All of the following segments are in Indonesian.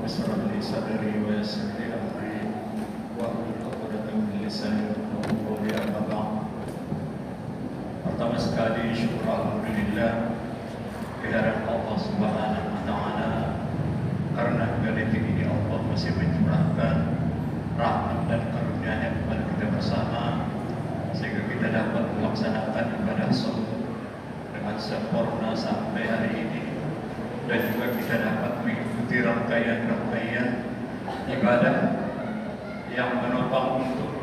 اشرح لي صدري ويسر لي امري واحلل عقدة من lisani yafqahu qawli. Amma ba'd. Pertama sekali syukur alhamdulillah kehadiran Allah Subhanahu wa taala, karena detik ini Allah masih mencurahkan rahmat dan karunia-Nya kepada kita bersama, sehingga kita dapat melaksanakan ibadah saum dengan sempurna sampai hari ini, dan juga kita dapat mengikuti rangkaian ibadah yang menopang untuk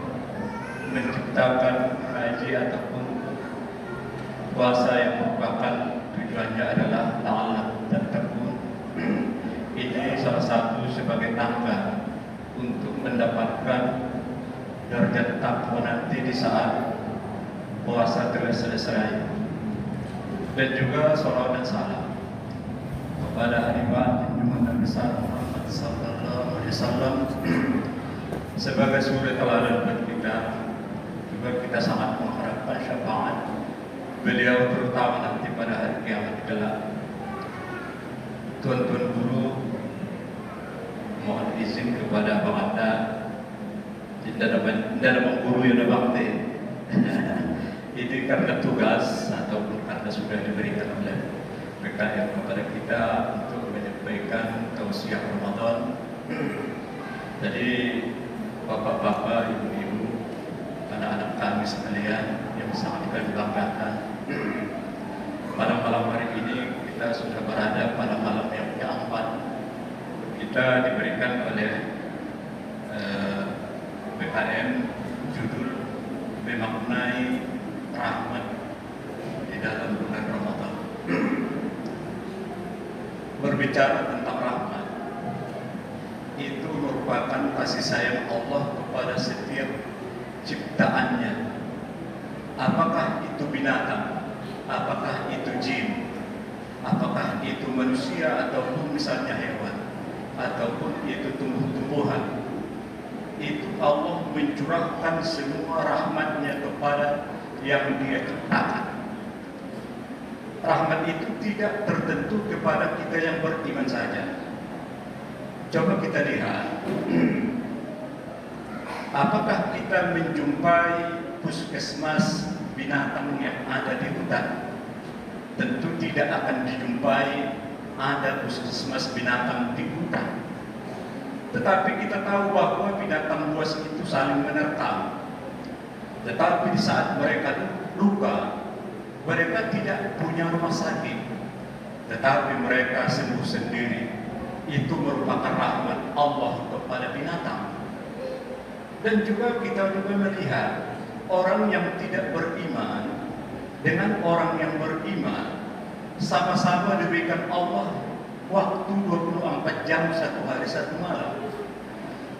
menciptakan haji ataupun puasa yang merupakan tujuannya adalah la'allakum tattaqun. Ini salah satu sebagai tangga untuk mendapatkan derajat takwa nanti di saat puasa telah selesai. Dan juga salawat dan salam kepada hadirat junjungan besar Muhammad sallallahu alaihi wasallam sebagai suri teladan bagi kita. Juga kita sangat mengharapkan syafaat beliau, terutama nanti pada hari kiamat kelak. Tuan-tuan guru, mohon izin kepada Bang Anda, tidak ada guru yang bakti. Ini karena tugas ataupun karena sudah diberikan oleh PKM kepada kita untuk menyampaikan tausiah Ramadan. Jadi bapak-bapak, ibu-ibu, anak-anak kami sekalian yang sangat kami banggakan, pada malam hari ini kita sudah berada pada malam yang keempat. Kita diberikan oleh BKM judul memaknai rahmat di dalam bulan Ramadan. Berbicara tentang rahmat, itu merupakan kasih sayang Allah kepada setiap ciptaannya. Apakah itu binatang, apakah itu jin, apakah itu manusia, ataupun misalnya hewan, ataupun itu tumbuh-tumbuhan. Itu Allah mencurahkan semua rahmatnya kepada yang Dia ciptakan. Rahmat itu tidak tertentu kepada kita yang beriman saja. Coba kita lihat, apakah kita menjumpai puskesmas binatang yang ada di hutan? Tentu tidak akan dijumpai ada puskesmas binatang di hutan. Tetapi kita tahu bahwa binatang buas itu saling menerkam. Tetapi di saat mereka luka, mereka tidak punya rumah sakit, tetapi mereka sembuh sendiri. Itu merupakan rahmat Allah kepada binatang. Dan juga kita melihat orang yang tidak beriman dengan orang yang beriman sama-sama diberikan Allah waktu 24 jam, satu hari satu malam.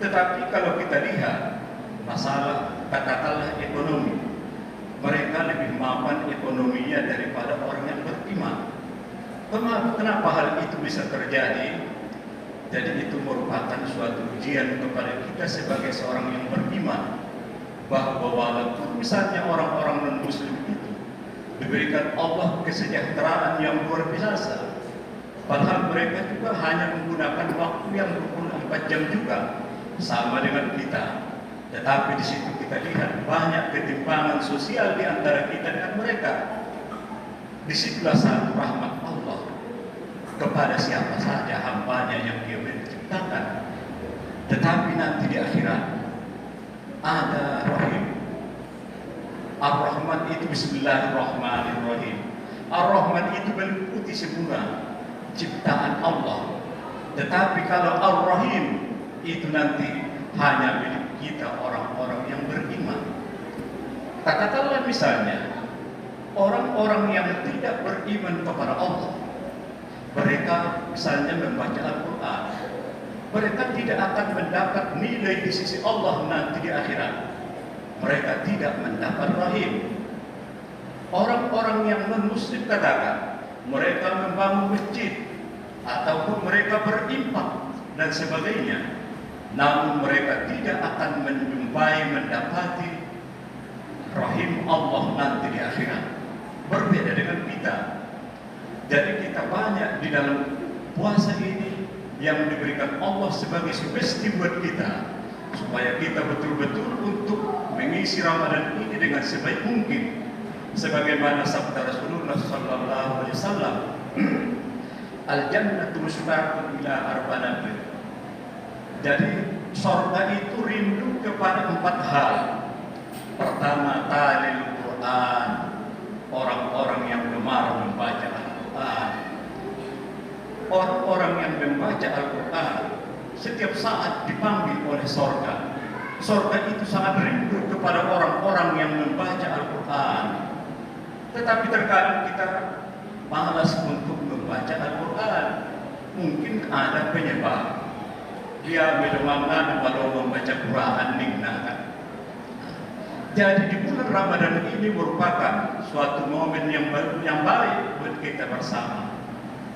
Tetapi kalau kita lihat masalah katakanlah ekonomi, mereka lebih mapan ekonominya daripada orang yang beriman. Kenapa hal itu bisa terjadi? Jadi itu merupakan suatu ujian kepada kita sebagai seorang yang beriman, bahwa walaupun misalnya orang-orang non-muslim itu diberikan Allah kesejahteraan yang luar biasa, padahal mereka juga hanya menggunakan waktu yang 24 jam juga sama dengan kita. Tetapi di situ kita lihat banyak ketimpangan sosial di antara kita dengan mereka. Disitulah satu rahmat Allah kepada siapa saja hambanya yang Dia menciptakan. Tetapi nanti di akhirat ada Rahim. Ar-Rahman itu Bismillahirrahmanirrahim. Ar-Rahman itu meliputi semua ciptaan Allah. Tetapi kalau Ar-Rahim itu nanti hanya milik kita orang-orang yang beriman. Katakanlah misalnya orang-orang yang tidak beriman kepada Allah, mereka misalnya membaca Al-Quran, mereka tidak akan mendapat nilai di sisi Allah nanti di akhirat. Mereka tidak mendapat rahim. Orang-orang yang non-muslim katakan mereka membangun masjid ataupun mereka berinfak dan sebagainya, namun mereka tidak akan mendapati rahim Allah nanti di akhirat. Berbeda dengan kita. Jadi kita banyak di dalam puasa ini yang diberikan Allah sebagai sugesti buat kita, supaya kita betul-betul untuk mengisi Ramadan ini dengan sebaik mungkin. Sebagaimana sabda Rasulullah sallallahu alaihi wasallam, al-jannatu mushtaqun ila arba'in. Jadi surga itu rindu kepada 4 hal. Pertama, talil Quran, orang-orang yang gemar membaca Al-Quran. Orang-orang yang membaca Al-Quran setiap saat dipanggil oleh surga. Surga itu sangat rindu kepada orang-orang yang membaca Al-Quran. Tetapi terkadang kita malas untuk membaca Al-Quran. Mungkin ada penyebab. Dia bagaimana kalau membaca Quran ningnakan. Jadi di bulan Ramadan ini merupakan suatu momen yang baik buat kita bersama.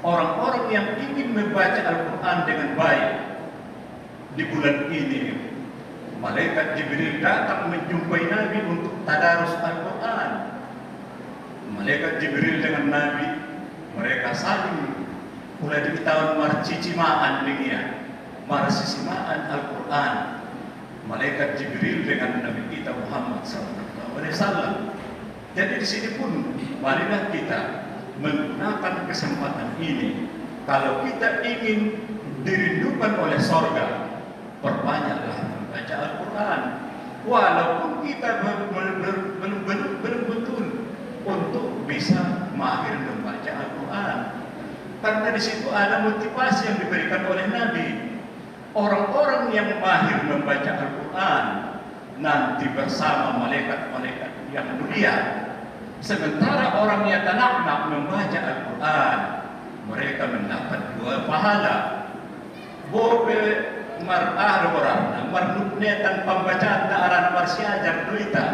Orang-orang yang ingin membaca Al-Quran dengan baik di bulan ini, malaikat Jibril datang menjumpai Nabi untuk tadarus Al-Quran. Malaikat Jibril dengan Nabi, mereka saling mulai di tahun marcicimaan dunia, marcicimaan Al-Quran. Malaikat Jibril dengan Nabi kita Muhammad SAW. Jadi di sini pun marilah kita menggunakan kesempatan ini. Kalau kita ingin dirindukan oleh sorga, perbanyaklah membaca Al-Quran. Walaupun kita belum betul untuk bisa mahir membaca Al-Quran, karena di situ ada motivasi yang diberikan oleh Nabi. Orang-orang yang mahir membaca Al-Quran nanti bersama malaikat-malaikat yang mulia. Sementara orang yang tanaknak membaca Al-Quran, mereka mendapat 2 pahala. Bobe mar'ah orang, marnuknetan pembacaan ta'aran marsiajar duita,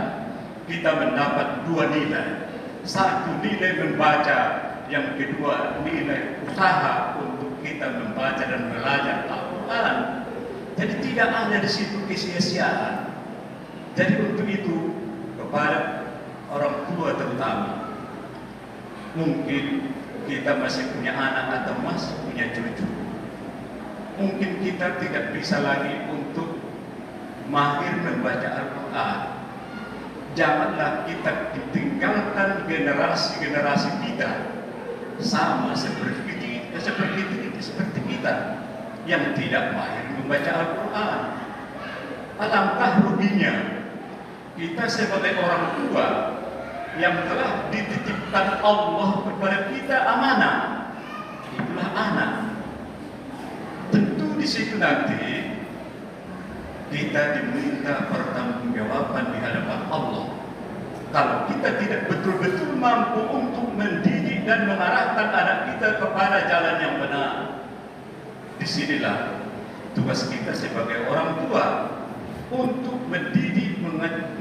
kita mendapat 2 nilai. 1 nilai membaca, yang kedua nilai usaha untuk kita membaca dan belajar Al-Quran. Jadi tidak ada di situ kesia-siaan. Jadi untuk itu kepada orang tua terutama, mungkin kita masih punya anak atau masih punya cucu, mungkin kita tidak bisa lagi untuk mahir membaca Al-Quran. Janganlah kita tinggalkan generasi-generasi kita sama seperti kita yang tidak mahir membaca Al-Quran. Alangkah ruginya kita sebagai orang tua yang telah dititipkan Allah kepada kita amanah, itulah anak. Tentu di situ nanti kita diminta pertanggungjawaban di hadapan Allah. Kalau kita tidak betul-betul mampu untuk mendidik dan mengarahkan anak kita kepada jalan yang benar, disinilah tugas kita sebagai orang tua untuk mendidik,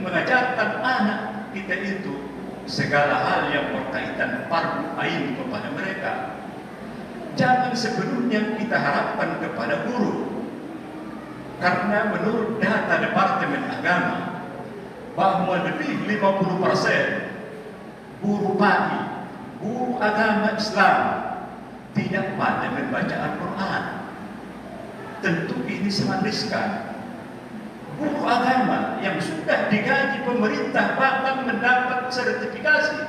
mengajarkan anak kita itu segala hal yang berkaitan fardu ain kepada mereka. Jangan sebelumnya kita harapkan kepada guru, karena menurut data Departemen Agama bahwa lebih 50% guru pagi, guru agama Islam tidak pandai membaca Al-Quran. Tentu ini sangat riskan. Guru agama yang sudah digaji pemerintah bahkan mendapat sertifikasi,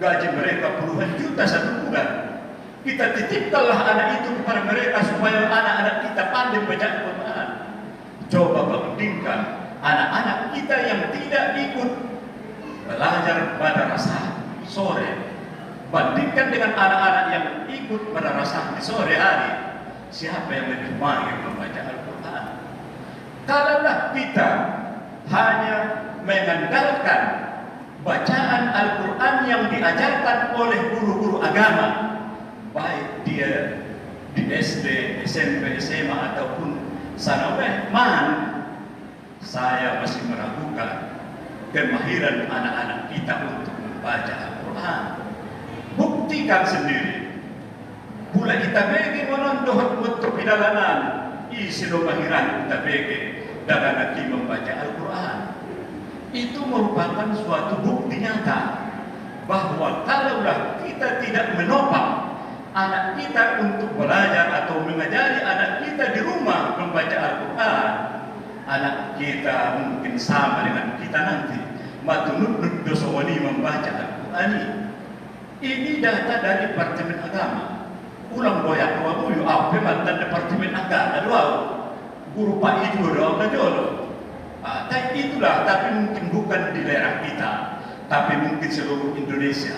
gaji mereka puluhan juta 1 bulan. Kita titipkanlah anak itu kepada mereka supaya anak-anak kita pandai membaca Al-Quran. Coba bandingkan anak-anak kita yang tidak ikut belajar madrasah sore, bandingkan dengan anak-anak yang ikut madrasah di sore hari. Siapa yang lebih mahir membaca Al-Quran? Kalaulah kita hanya mengandalkan bacaan Al-Quran yang diajarkan oleh guru-guru agama, baik dia di SD, SMP, SMA ataupun sanawiyah, saya masih meragukan kemahiran anak-anak kita untuk membaca Al-Quran. Buktikan sendiri. Pula kita bagi menonton untuk pidalanan isi mahiran kita bagi dalam nanti membaca Al-Quran. Itu merupakan suatu bukti nyata bahwa kalaulah kita tidak menopang anak kita untuk belajar atau mengajari anak kita di rumah membaca Al-Quran, anak kita mungkin sama dengan kita nanti. Matunut dosowani membaca Al-Quran ini data dari Departemen Agama. Ulang boyak dua buyu apa mantan Departemen Agama dua guru pak itu dong jolo. Tapi itulah, tapi mungkin bukan di daerah kita, tapi mungkin seluruh Indonesia.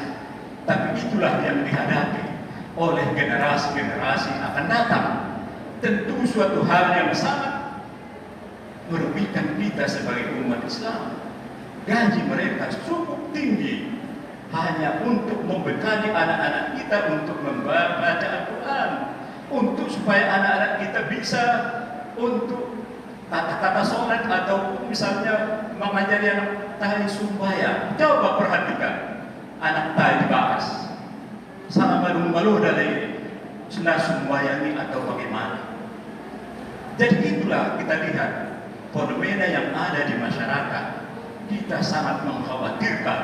Tapi itulah yang dihadapi oleh generasi-generasi akan datang. Tentu suatu hal yang sangat merugikan kita sebagai umat Islam. Gaji mereka cukup tinggi hanya untuk membekali anak-anak kita untuk membaca Al-Quran, untuk supaya anak-anak kita bisa untuk kata-kata sholat atau misalnya mengajari anak tari sumbaya. Coba perhatikan anak tari bahas sama malu-malu dari sunnah sumbaya ini atau bagaimana. Jadi itulah kita lihat fenomena yang ada di masyarakat. Kita sangat mengkhawatirkan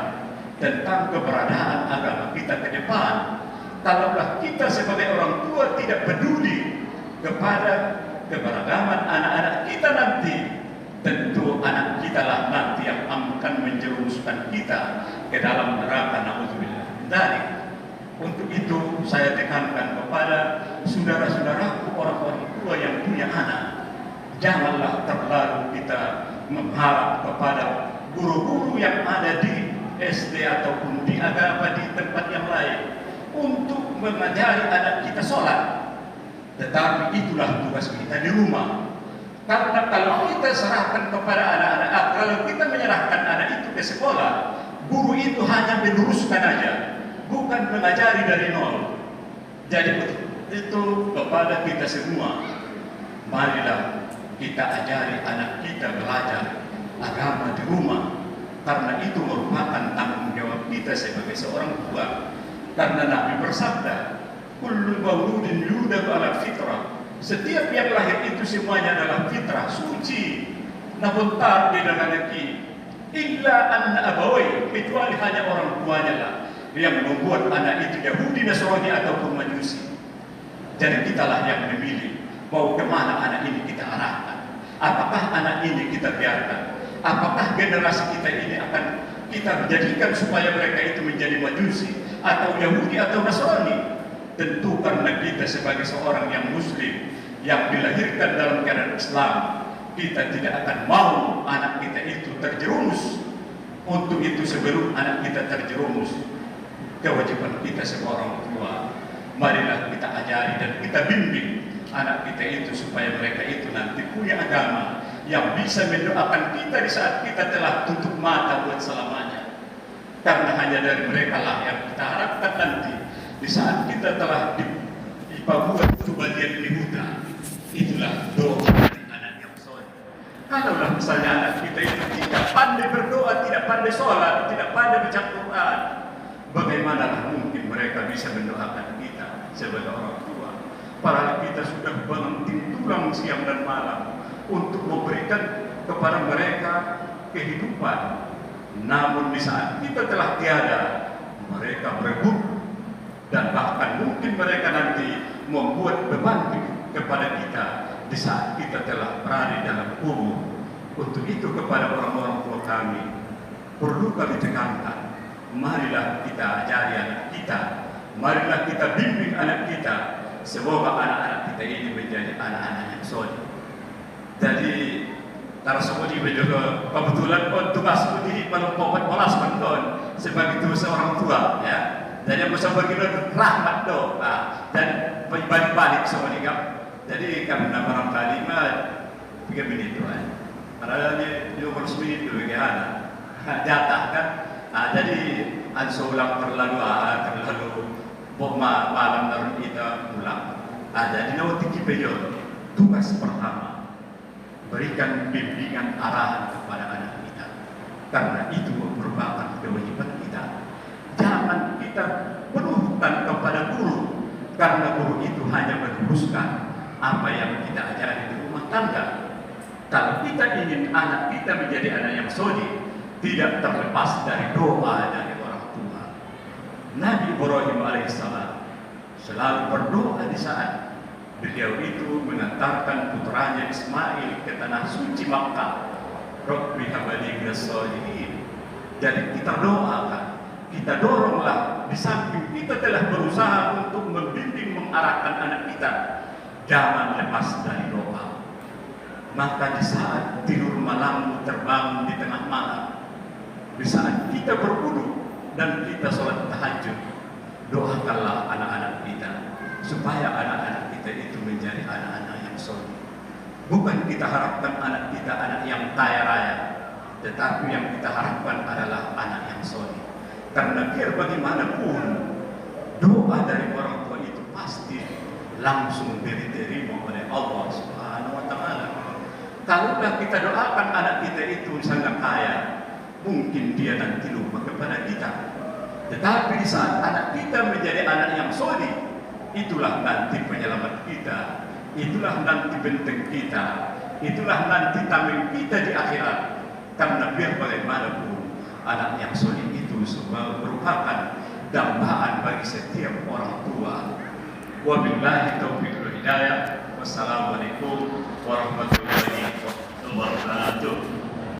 tentang keberadaan agama kita ke depan. Kalaulah kita sebagai orang tua tidak peduli kepada keberagaman anak-anak kita nanti, tentu anak kita lah nanti yang akan menjerumuskan kita ke dalam neraka. Na'udzubillah. Dari untuk itu saya tekankan kepada saudara-saudaraku orang-orang tua yang punya anak, janganlah terlalu kita mengharap kepada guru-guru yang ada di SD ataupun di agama di tempat yang lain untuk mengajari anak kita sholat. Tetapi itulah tugas kita di rumah. Karena kalau kita serahkan kepada anak-anak, kalau kita menyerahkan anak itu ke sekolah, guru itu hanya meluruskan aja, bukan mengajari dari nol. Jadi itu kepada kita semua, marilah kita ajari anak kita belajar agama di rumah, karena itu merupakan tanggung jawab kita sebagai seorang tua. Karena Nabi bersabda, kullu mauludin yuladu ala fitrah, setiap yang lahir itu semuanya adalah fitrah suci, namun tar di dalam negeri illa anna abawai, kecuali hanya orang tuanya lah yang membuat anak itu Yahudi, Nasrani ataupun Majusi. Jadi kitalah yang memilih mau kemana anak ini kita arahkan. Apakah anak ini kita biarkan? Apakah generasi kita ini akan kita jadikan supaya mereka itu menjadi Majusi atau Yahudi atau Nasrani? Tentu karena kita sebagai seorang yang Muslim yang dilahirkan dalam keadaan Islam, kita tidak akan mau anak kita itu terjerumus. Untuk itu sebelum anak kita terjerumus, kewajiban kita sebagai orang tua, marilah kita ajari dan kita bimbing anak kita itu supaya mereka itu nanti punya agama yang bisa mendoakan kita di saat kita telah tutup mata buat selamanya. Karena hanya dari mereka lah yang kita harapkan nanti di saat kita telah dipabuat itu bagian di hutan. Itulah doa dari anak yang soleh. Kalaulah misalnya anak kita itu tidak pandai berdoa, tidak pandai sholat, tidak pandai baca Quran, bagaimana mungkin mereka bisa mendoakan kita sebagai orang tua? Padahal kita sudah banting tulang siang dan malam untuk memberikan kepada mereka kehidupan. Namun di saat kita telah tiada, mereka berebut dan bahkan mungkin mereka nanti membuat beban kepada kita di saat kita telah berada dalam kubur. Untuk itu kepada orang-orang tua kami perlu kami tekankan, marilah kita ajari anak kita, marilah kita bimbing anak kita, semoga anak-anak kita ini menjadi anak-anak yang soleh. Jadi Tarasudi juga kebetulan tugasku di Palembang Molas Banton sebagai seorang tua, ya. Jadi aku sama kita rahmat do, dan balik-balik sama dia. Jadi karena barangkali mah 3 menit tuan. Padahal dia 20 menit dulu gimana? Jatah kan. Jadi ansulang terlalu malam terus kita pulang. Jadi nanti kita tugas pertama, berikan bimbingan arahan kepada anak kita, karena itu merupakan kewajiban kita. Jangan kita penuhkan kepada guru, karena guru itu hanya meluruskan apa yang kita ajari di rumah tangga. Kalau kita ingin anak kita menjadi anak yang soleh, tidak terlepas dari doa dari orang tua. Nabi Ibrahim alaihissalam selalu berdoa di saat beliau itu mengantarkan putranya Ismail ke tanah suci Makkah. Rabbi habli minas sholihin. Jadi kita doakan, kita doronglah, di samping kita telah berusaha untuk membimbing, mengarahkan anak kita, jangan lepas dari doa. Maka di saat tidur malam terbangun di tengah malam, di saat kita berwudu dan kita sholat tahajud, doakanlah anak-anak kita supaya anak-anak kita itu menjadi anak-anak yang soleh. Bukan kita harapkan anak kita anak yang kaya raya, tetapi yang kita harapkan adalah anak yang soleh. Karena biar bagaimanapun doa dari orang tua itu pasti langsung diterima oleh Allah Subhanahu wa Ta'ala. Kalaulah kita doakan anak kita itu sangat kaya, mungkin dia nanti lupa kepada kita. Tetapi di saat anak kita menjadi anak yang soleh, itulah nanti penyelamat kita, itulah nanti benteng kita, itulah nanti tameng kita di akhirat. Karena biar bagaimanapun anak yang soleh itu merupakan dambaan bagi setiap orang tua. Wabillahi taufiq wal hidayah. Wassalamualaikum warahmatullahi wabarakatuh.